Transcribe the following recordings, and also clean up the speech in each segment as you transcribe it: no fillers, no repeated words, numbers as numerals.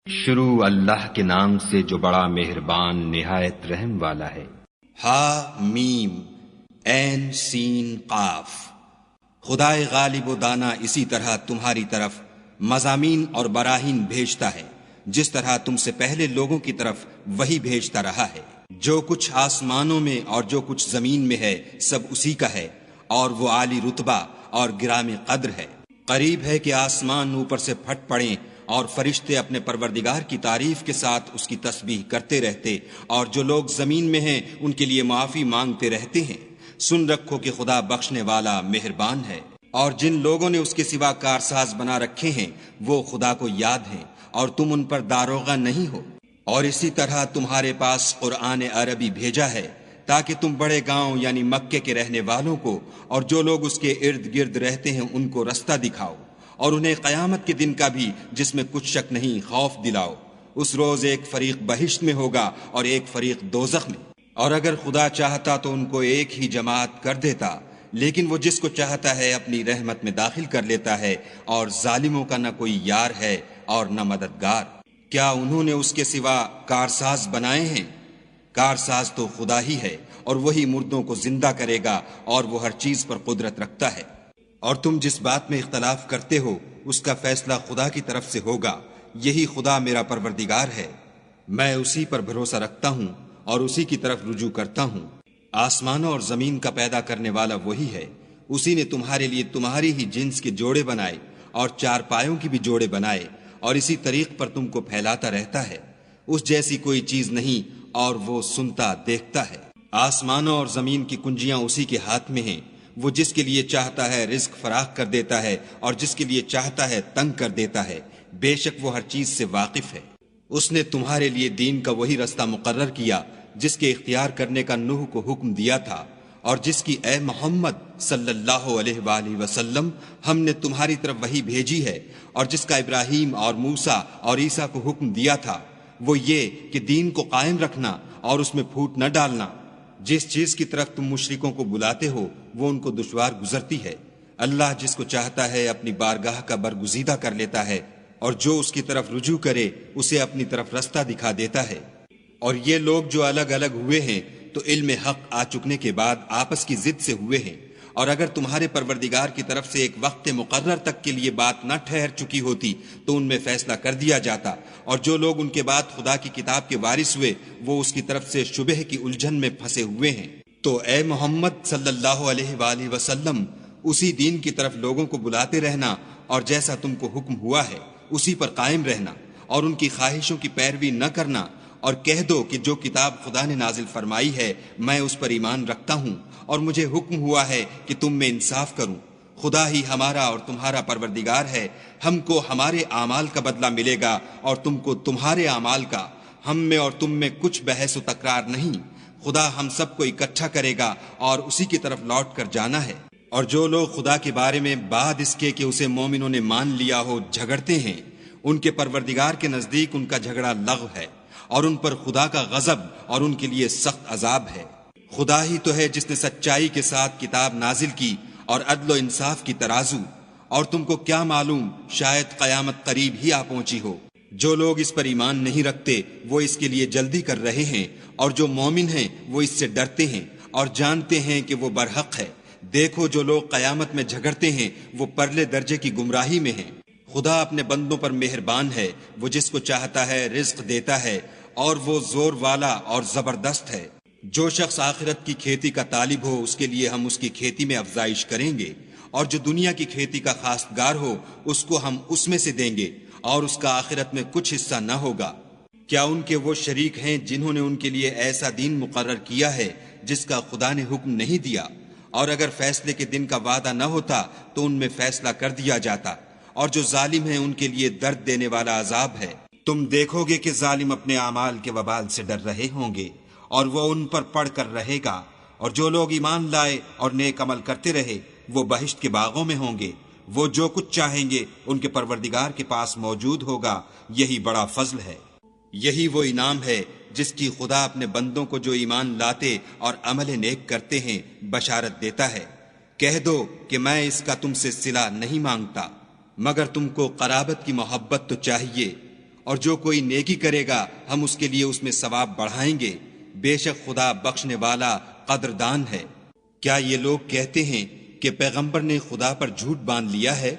شروع اللہ کے نام سے جو بڑا مہربان نہایت رحم والا ہے۔ ہا میم عین سین قاف۔ خدائے غالب و دانا اسی طرح تمہاری طرف مضامین اور براہین بھیجتا ہے جس طرح تم سے پہلے لوگوں کی طرف وہی بھیجتا رہا ہے۔ جو کچھ آسمانوں میں اور جو کچھ زمین میں ہے سب اسی کا ہے، اور وہ عالی رتبہ اور گرام قدر ہے۔ قریب ہے کہ آسمان اوپر سے پھٹ پڑیں اور فرشتے اپنے پروردگار کی تعریف کے ساتھ اس کی تسبیح کرتے رہتے، اور جو لوگ زمین میں ہیں ان کے لیے معافی مانگتے رہتے ہیں۔ سن رکھو کہ خدا بخشنے والا مہربان ہے۔ اور جن لوگوں نے اس کے سوا کارساز بنا رکھے ہیں وہ خدا کو یاد ہیں، اور تم ان پر داروغہ نہیں ہو۔ اور اسی طرح تمہارے پاس قرآن عربی بھیجا ہے تاکہ تم بڑے گاؤں یعنی مکے کے رہنے والوں کو اور جو لوگ اس کے ارد گرد رہتے ہیں ان کو رستہ دکھاؤ، اور انہیں قیامت کے دن کا بھی جس میں کچھ شک نہیں خوف دلاؤ۔ اس روز ایک فریق بہشت میں ہوگا اور ایک فریق دوزخ میں، اور اگر خدا چاہتا تو ان کو ایک ہی جماعت کر دیتا، لیکن وہ جس کو چاہتا ہے اپنی رحمت میں داخل کر لیتا ہے، اور ظالموں کا نہ کوئی یار ہے اور نہ مددگار۔ کیا انہوں نے اس کے سوا کارساز بنائے ہیں؟ کارساز تو خدا ہی ہے، اور وہی مردوں کو زندہ کرے گا، اور وہ ہر چیز پر قدرت رکھتا ہے۔ اور تم جس بات میں اختلاف کرتے ہو اس کا فیصلہ خدا کی طرف سے ہوگا۔ یہی خدا میرا پروردگار ہے، میں اسی پر بھروسہ رکھتا ہوں اور اسی کی طرف رجوع کرتا ہوں۔ آسمانوں اور زمین کا پیدا کرنے والا وہی ہے۔ اسی نے تمہارے لیے تمہاری ہی جنس کے جوڑے بنائے اور چار پایوں کی بھی جوڑے بنائے، اور اسی طریق پر تم کو پھیلاتا رہتا ہے۔ اس جیسی کوئی چیز نہیں، اور وہ سنتا دیکھتا ہے۔ آسمانوں اور زمین کی کنجیاں اسی کے ہاتھ میں ہیں۔ وہ جس کے لیے چاہتا ہے رزق فراخ کر دیتا ہے، اور جس کے لیے چاہتا ہے تنگ کر دیتا ہے۔ بے شک وہ ہر چیز سے واقف ہے۔ اس نے تمہارے لیے دین کا وہی رستہ مقرر کیا جس کے اختیار کرنے کا نوح کو حکم دیا تھا، اور جس کی اے محمد صلی اللہ علیہ وآلہ وسلم ہم نے تمہاری طرف وہی بھیجی ہے، اور جس کا ابراہیم اور موسیٰ اور عیسیٰ کو حکم دیا تھا، وہ یہ کہ دین کو قائم رکھنا اور اس میں پھوٹ نہ ڈالنا۔ جس چیز کی طرف تم مشرکوں کو بلاتے ہو وہ ان کو دشوار گزرتی ہے۔ اللہ جس کو چاہتا ہے اپنی بارگاہ کا برگزیدہ کر لیتا ہے، اور جو اس کی طرف رجوع کرے اسے اپنی طرف رستہ دکھا دیتا ہے۔ اور یہ لوگ جو الگ الگ ہوئے ہیں تو علم حق آ چکنے کے بعد آپس کی ضد سے ہوئے ہیں، اور اگر تمہارے پروردگار کی طرف سے ایک وقت مقرر تک کے لیے بات نہ ٹھہر چکی ہوتی تو ان میں فیصلہ کر دیا جاتا، اور جو لوگ ان کے بعد خدا کی کتاب کے وارث ہوئے وہ اس کی طرف سے شبہ کی الجھن میں پھنسے ہوئے ہیں۔ تو اے محمد صلی اللہ علیہ وآلہ وسلم اسی دین کی طرف لوگوں کو بلاتے رہنا، اور جیسا تم کو حکم ہوا ہے اسی پر قائم رہنا، اور ان کی خواہشوں کی پیروی نہ کرنا، اور کہہ دو کہ جو کتاب خدا نے نازل فرمائی ہے میں اس پر ایمان رکھتا ہوں، اور مجھے حکم ہوا ہے کہ تم میں انصاف کروں۔ خدا ہی ہمارا اور تمہارا پروردگار ہے، ہم کو ہمارے اعمال کا بدلہ ملے گا اور تم کو تمہارے اعمال کا۔ ہم میں اور تم میں کچھ بحث و تکرار نہیں، خدا ہم سب کو اکٹھا کرے گا اور اسی کی طرف لوٹ کر جانا ہے۔ اور جو لوگ خدا کے بارے میں بعد اس کے کہ اسے مومنوں نے مان لیا ہو جھگڑتے ہیں، ان کے پروردگار کے نزدیک ان کا جھگڑا لغو ہے، اور ان پر خدا کا غضب اور ان کے لیے سخت عذاب ہے۔ خدا ہی تو ہے جس نے سچائی کے ساتھ کتاب نازل کی اور عدل و انصاف کی ترازو، اور تم کو کیا معلوم شاید قیامت قریب ہی آ پہنچی ہو۔ جو لوگ اس پر ایمان نہیں رکھتے وہ اس کے لیے جلدی کر رہے ہیں، اور جو مومن ہیں وہ اس سے ڈرتے ہیں اور جانتے ہیں کہ وہ برحق ہے۔ دیکھو جو لوگ قیامت میں جھگڑتے ہیں وہ پرلے درجے کی گمراہی میں ہیں۔ خدا اپنے بندوں پر مہربان ہے، وہ جس کو چاہتا ہے رزق دیتا ہے، اور وہ زور والا اور زبردست ہے۔ جو شخص آخرت کی کھیتی کا طالب ہو اس کے لیے ہم اس کی کھیتی میں افزائش کریں گے، اور جو دنیا کی کھیتی کا خواستگار ہو اس کو ہم اس میں سے دیں گے، اور اس کا آخرت میں کچھ حصہ نہ ہوگا۔ کیا ان کے وہ شریک ہیں جنہوں نے ان کے لیے ایسا دین مقرر کیا ہے جس کا خدا نے حکم نہیں دیا؟ اور اگر فیصلے کے دن کا وعدہ نہ ہوتا تو ان میں فیصلہ کر دیا جاتا، اور جو ظالم ہیں ان کے لیے درد دینے والا عذاب ہے۔ تم دیکھو گے کہ ظالم اپنے اعمال کے وبال سے ڈر رہے ہوں گے، اور وہ ان پر پڑھ کر رہے گا، اور جو لوگ ایمان لائے اور نیک عمل کرتے رہے وہ بہشت کے باغوں میں ہوں گے۔ وہ جو کچھ چاہیں گے ان کے پروردگار کے پاس موجود ہوگا، یہی بڑا فضل ہے۔ یہی وہ انعام ہے جس کی خدا اپنے بندوں کو جو ایمان لاتے اور عمل نیک کرتے ہیں بشارت دیتا ہے۔ کہہ دو کہ میں اس کا تم سے صلہ نہیں مانگتا، مگر تم کو قرابت کی محبت تو چاہیے، اور جو کوئی نیکی کرے گا ہم اس کے لیے اس میں ثواب بڑھائیں گے، بے شک خدا بخشنے والا قدردان ہے۔ کیا یہ لوگ کہتے ہیں کہ پیغمبر نے خدا پر جھوٹ باندھ لیا ہے؟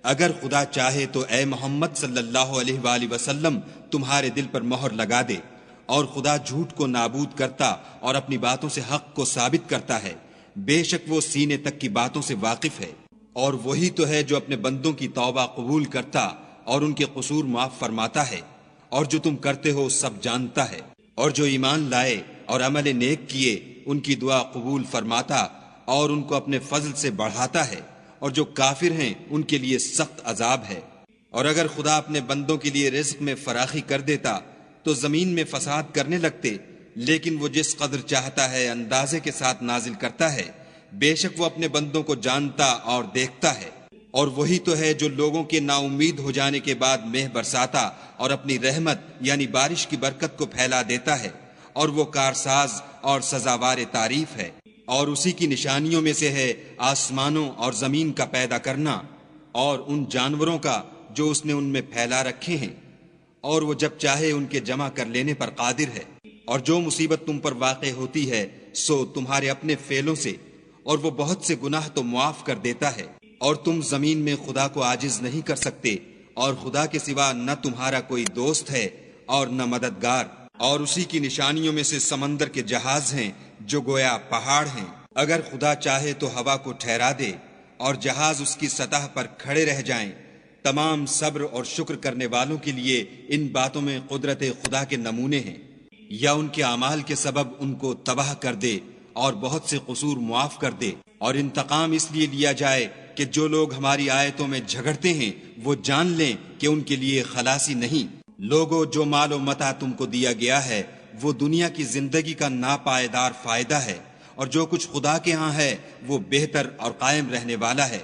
اگر خدا چاہے تو اے محمد صلی اللہ علیہ وآلہ وسلم تمہارے دل پر مہر لگا دے، اور خدا جھوٹ کو نابود کرتا اور اپنی باتوں سے حق کو ثابت کرتا ہے، بے شک وہ سینے تک کی باتوں سے واقف ہے۔ اور وہی تو ہے جو اپنے بندوں کی توبہ قبول کرتا اور ان کے قصور معاف فرماتا ہے، اور جو تم کرتے ہو سب جانتا ہے۔ اور جو ایمان لائے اور عمل نیک کیے ان کی دعا قبول فرماتا اور ان کو اپنے فضل سے بڑھاتا ہے، اور جو کافر ہیں ان کے لیے سخت عذاب ہے۔ اور اگر خدا اپنے بندوں کے لیے رزق میں فراخی کر دیتا تو زمین میں فساد کرنے لگتے، لیکن وہ جس قدر چاہتا ہے اندازے کے ساتھ نازل کرتا ہے، بے شک وہ اپنے بندوں کو جانتا اور دیکھتا ہے۔ اور وہی تو ہے جو لوگوں کے نا امید ہو جانے کے بعد مہ برساتا اور اپنی رحمت یعنی بارش کی برکت کو پھیلا دیتا ہے، اور وہ کارساز اور سزاوار تعریف ہے۔ اور اسی کی نشانیوں میں سے ہے آسمانوں اور زمین کا پیدا کرنا، اور ان جانوروں کا جو اس نے ان میں پھیلا رکھے ہیں، اور وہ جب چاہے ان کے جمع کر لینے پر قادر ہے۔ اور جو مصیبت تم پر واقع ہوتی ہے سو تمہارے اپنے فعلوں سے، اور وہ بہت سے گناہ تو معاف کر دیتا ہے۔ اور تم زمین میں خدا کو عاجز نہیں کر سکتے، اور خدا کے سوا نہ تمہارا کوئی دوست ہے اور نہ مددگار۔ اور اسی کی نشانیوں میں سے سمندر کے جہاز ہیں جو گویا پہاڑ ہیں۔ اگر خدا چاہے تو ہوا کو ٹھہرا دے اور جہاز اس کی سطح پر کھڑے رہ جائیں۔ تمام صبر اور شکر کرنے والوں کے لیے ان باتوں میں قدرت خدا کے نمونے ہیں۔ یا ان کے اعمال کے سبب ان کو تباہ کر دے اور بہت سے قصور معاف کر دے۔ اور انتقام اس لیے لیا جائے کہ جو لوگ ہماری آیتوں میں جھگڑتے ہیں وہ جان لیں کہ ان کے لیے خلاصی نہیں۔ لوگوں، جو مال و متاع تم کو دیا گیا ہے وہ دنیا کی زندگی کا ناپائیدار فائدہ ہے، اور جو کچھ خدا کے ہاں ہے وہ بہتر اور قائم رہنے والا ہے،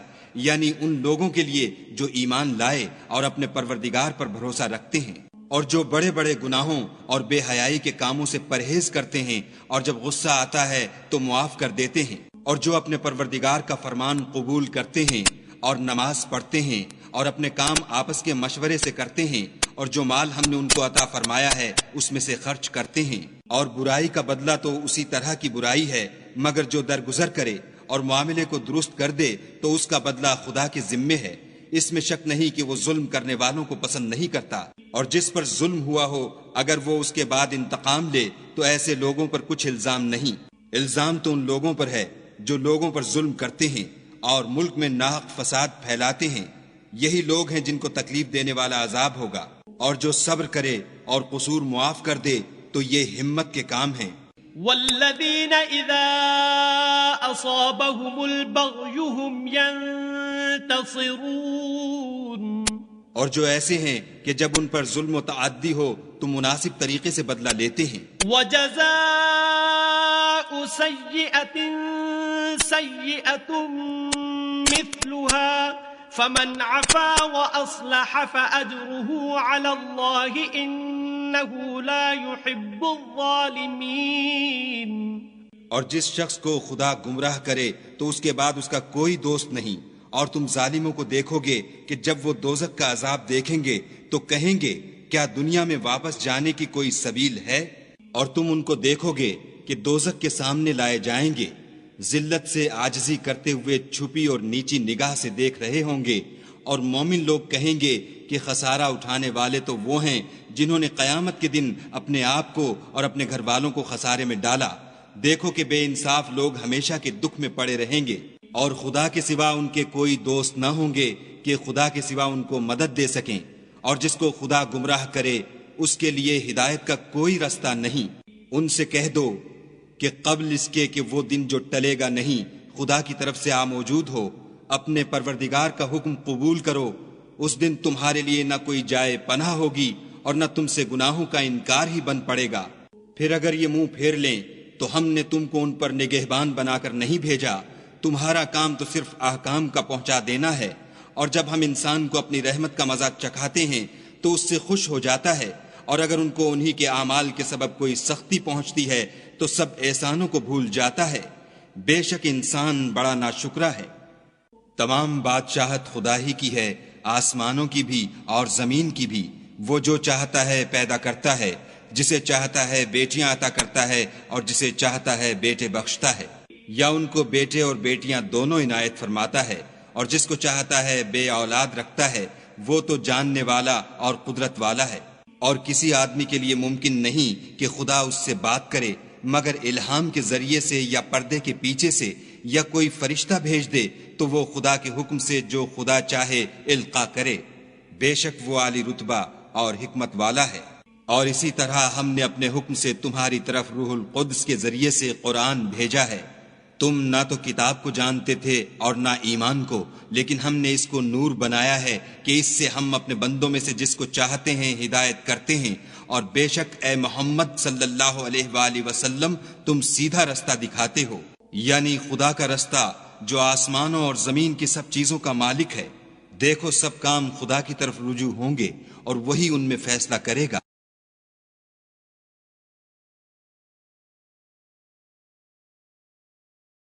یعنی ان لوگوں کے لیے جو ایمان لائے اور اپنے پروردگار پر بھروسہ رکھتے ہیں، اور جو بڑے بڑے گناہوں اور بے حیائی کے کاموں سے پرہیز کرتے ہیں، اور جب غصہ آتا ہے تو معاف کر دیتے ہیں، اور جو اپنے پروردگار کا فرمان قبول کرتے ہیں اور نماز پڑھتے ہیں اور اپنے کام آپس کے مشورے سے کرتے ہیں، اور جو مال ہم نے ان کو عطا فرمایا ہے اس میں سے خرچ کرتے ہیں۔ اور برائی کا بدلہ تو اسی طرح کی برائی ہے، مگر جو درگزر کرے اور معاملے کو درست کر دے تو اس کا بدلہ خدا کے ذمے ہے۔ اس میں شک نہیں کہ وہ ظلم کرنے والوں کو پسند نہیں کرتا۔ اور جس پر ظلم ہوا ہو اگر وہ اس کے بعد انتقام لے تو ایسے لوگوں پر کچھ الزام نہیں۔ الزام تو ان لوگوں پر ہے جو لوگوں پر ظلم کرتے ہیں اور ملک میں ناحق فساد پھیلاتے ہیں۔ یہی لوگ ہیں جن کو تکلیف دینے والا عذاب ہوگا۔ اور جو صبر کرے اور قصور معاف کر دے تو یہ ہمت کے کام ہیں۔ والذین اذا اصابهم البغی هم ينتصرون، اور جو ایسے ہیں کہ جب ان پر ظلم و تعدی ہو تو مناسب طریقے سے بدلہ لیتے ہیں۔ وجزاء سیئۃ سیئۃ مثلها فمن عفا واصلح فاجره على الله انه لا يحب الظالمین۔ اور جس شخص کو خدا گمراہ کرے تو اس کے بعد اس کا کوئی دوست نہیں، اور تم ظالموں کو دیکھو گے کہ جب وہ دوزخ کا عذاب دیکھیں گے تو کہیں گے کیا دنیا میں واپس جانے کی کوئی سبیل ہے؟ اور تم ان کو دیکھو گے کہ دوزخ کے سامنے لائے جائیں گے، ذلت سے عاجزی کرتے ہوئے چھپی اور نیچی نگاہ سے دیکھ رہے ہوں گے، اور مومن لوگ کہیں گے کہ خسارہ اٹھانے والے تو وہ ہیں جنہوں نے قیامت کے دن اپنے آپ کو اور اپنے گھر والوں کو خسارے میں ڈالا۔ دیکھو کہ بے انصاف لوگ ہمیشہ کے دکھ میں پڑے رہیں گے، اور خدا کے سوا ان کے کوئی دوست نہ ہوں گے کہ خدا کے سوا ان کو مدد دے سکیں۔ اور جس کو خدا گمراہ کرے اس کے لیے ہدایت کا کوئی رستہ نہیں۔ ان سے کہہ دو کہ قبل اس کے کہ وہ دن جو ٹلے گا نہیں خدا کی طرف سے موجود ہو، اپنے پروردگار کا حکم قبول کرو۔ اس دن تمہارے لیے نہ کوئی جائے پناہ ہوگی اور نہ تم سے گناہوں کا انکار ہی بن پڑے گا۔ پھر اگر یہ منہ پھیر لیں تو ہم نے تم کو ان پر نگہبان بنا کر نہیں بھیجا، تمہارا کام تو صرف احکام کا پہنچا دینا ہے۔ اور جب ہم انسان کو اپنی رحمت کا مزہ چکھاتے ہیں تو اس سے خوش ہو جاتا ہے، اور اگر ان کو انہی کے اعمال کے سبب کوئی سختی پہنچتی ہے تو سب احسانوں کو بھول جاتا ہے۔ بے شک انسان بڑا ناشکرا ہے۔ تمام بادشاہت خدا ہی کی ہے، آسمانوں کی بھی اور زمین کی بھی۔ وہ جو چاہتا ہے پیدا کرتا ہے، جسے چاہتا ہے بیٹیاں عطا کرتا ہے اور جسے چاہتا ہے بیٹے بخشتا ہے، یا ان کو بیٹے اور بیٹیاں دونوں عنایت فرماتا ہے، اور جس کو چاہتا ہے بے اولاد رکھتا ہے، وہ تو جاننے والا اور قدرت والا ہے۔ اور کسی آدمی کے لیے ممکن نہیں کہ خدا اس سے بات کرے مگر الہام کے ذریعے سے یا پردے کے پیچھے سے، یا کوئی فرشتہ بھیج دے تو وہ خدا کے حکم سے جو خدا چاہے القا کرے، بے شک وہ عالی رتبہ اور حکمت والا ہے۔ اور اسی طرح ہم نے اپنے حکم سے تمہاری طرف روح القدس کے ذریعے سے قرآن بھیجا ہے۔ تم نہ تو کتاب کو جانتے تھے اور نہ ایمان کو، لیکن ہم نے اس کو نور بنایا ہے کہ اس سے ہم اپنے بندوں میں سے جس کو چاہتے ہیں ہدایت کرتے ہیں، اور بے شک اے محمد صلی اللہ علیہ وآلہ وسلم تم سیدھا رستہ دکھاتے ہو، یعنی خدا کا رستہ جو آسمانوں اور زمین کی سب چیزوں کا مالک ہے۔ دیکھو سب کام خدا کی طرف رجوع ہوں گے اور وہی ان میں فیصلہ کرے گا۔